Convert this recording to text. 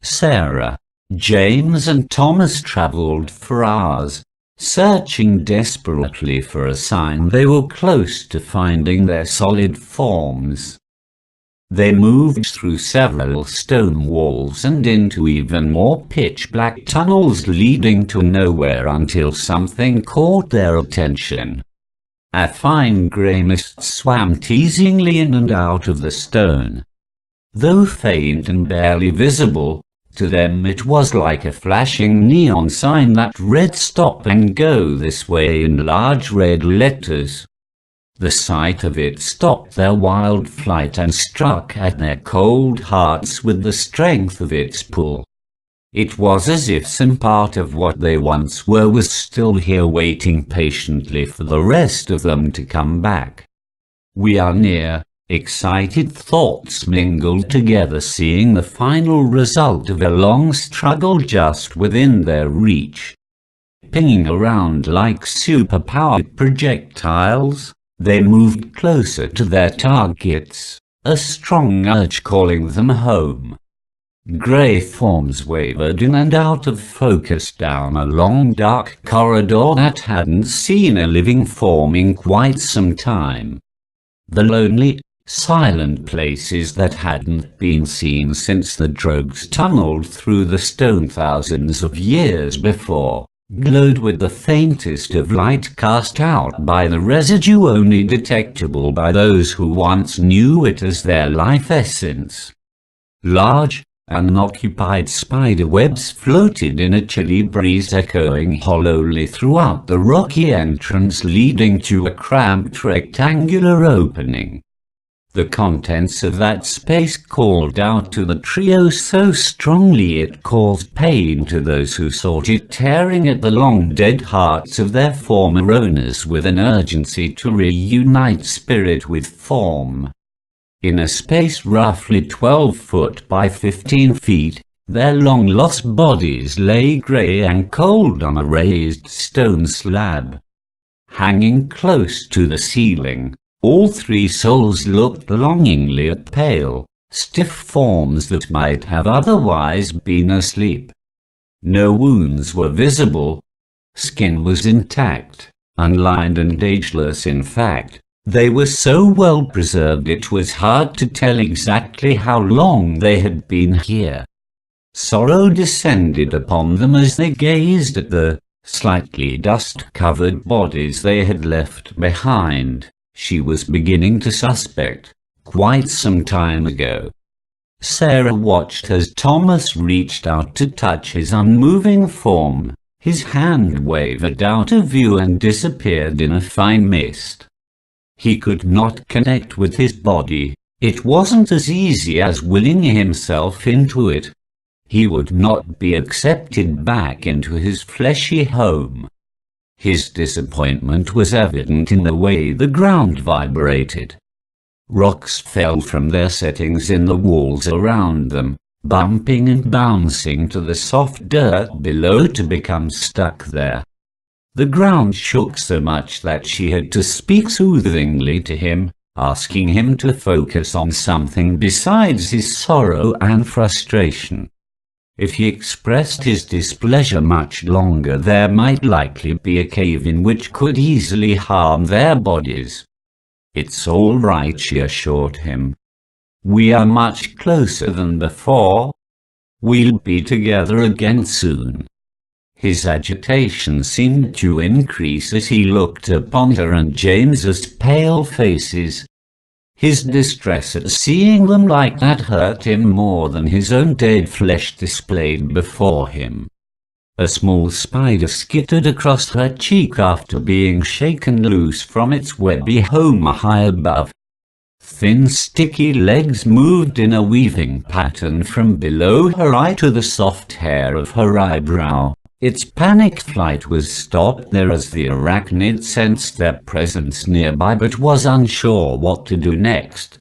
Sarah, James and Thomas traveled for hours, searching desperately for a sign they were close to finding their solid forms. They moved through several stone walls and into even more pitch-black tunnels leading to nowhere until something caught their attention. A fine grey mist swam teasingly in and out of the stone. Though faint and barely visible, to them it was like a flashing neon sign that read "Stop and Go This Way" in large red letters. The sight of it stopped their wild flight and struck at their cold hearts with the strength of its pull. It was as if some part of what they once were was still here, waiting patiently for the rest of them to come back. "We are near," excited thoughts mingled together, seeing the final result of a long struggle just within their reach. Pinging around like super-powered projectiles, they moved closer to their targets, a strong urge calling them home. Grey forms wavered in and out of focus down a long dark corridor that hadn't seen a living form in quite some time. The lonely, silent places that hadn't been seen since the Drogs tunneled through the stone thousands of years before glowed with the faintest of light cast out by the residue only detectable by those who once knew it as their life essence. Large, unoccupied spider webs floated in a chilly breeze, echoing hollowly throughout the rocky entrance leading to a cramped rectangular opening. The contents of that space called out to the trio so strongly it caused pain to those who sought it, tearing at the long-dead hearts of their former owners with an urgency to reunite spirit with form. In a space roughly 12 foot by 15 feet, their long-lost bodies lay grey and cold on a raised stone slab. Hanging close to the ceiling, all three souls looked longingly at pale, stiff forms that might have otherwise been asleep. No wounds were visible. Skin was intact, unlined and ageless. In fact, they were so well preserved it was hard to tell exactly how long they had been here. Sorrow descended upon them as they gazed at the slightly dust-covered bodies they had left behind. She was beginning to suspect, quite some time ago. Sara watched as Thomas reached out to touch his unmoving form. His hand wavered out of view and disappeared in a fine mist. He could not connect with his body. It wasn't as easy as willing himself into it. He would not be accepted back into his fleshy home. His disappointment was evident in the way the ground vibrated. Rocks fell from their settings in the walls around them, bumping and bouncing to the soft dirt below to become stuck there. The ground shook so much that she had to speak soothingly to him, asking him to focus on something besides his sorrow and frustration. If he expressed his displeasure much longer, there might likely be a cave-in which could easily harm their bodies. "It's all right," she assured him. "We are much closer than before. We'll be together again soon." His agitation seemed to increase as he looked upon her and James's pale faces. His distress at seeing them like that hurt him more than his own dead flesh displayed before him. A small spider skittered across her cheek after being shaken loose from its webby home high above. Thin, sticky legs moved in a weaving pattern from below her eye to the soft hair of her eyebrow. Its panicked flight was stopped there as the arachnid sensed their presence nearby but was unsure what to do next.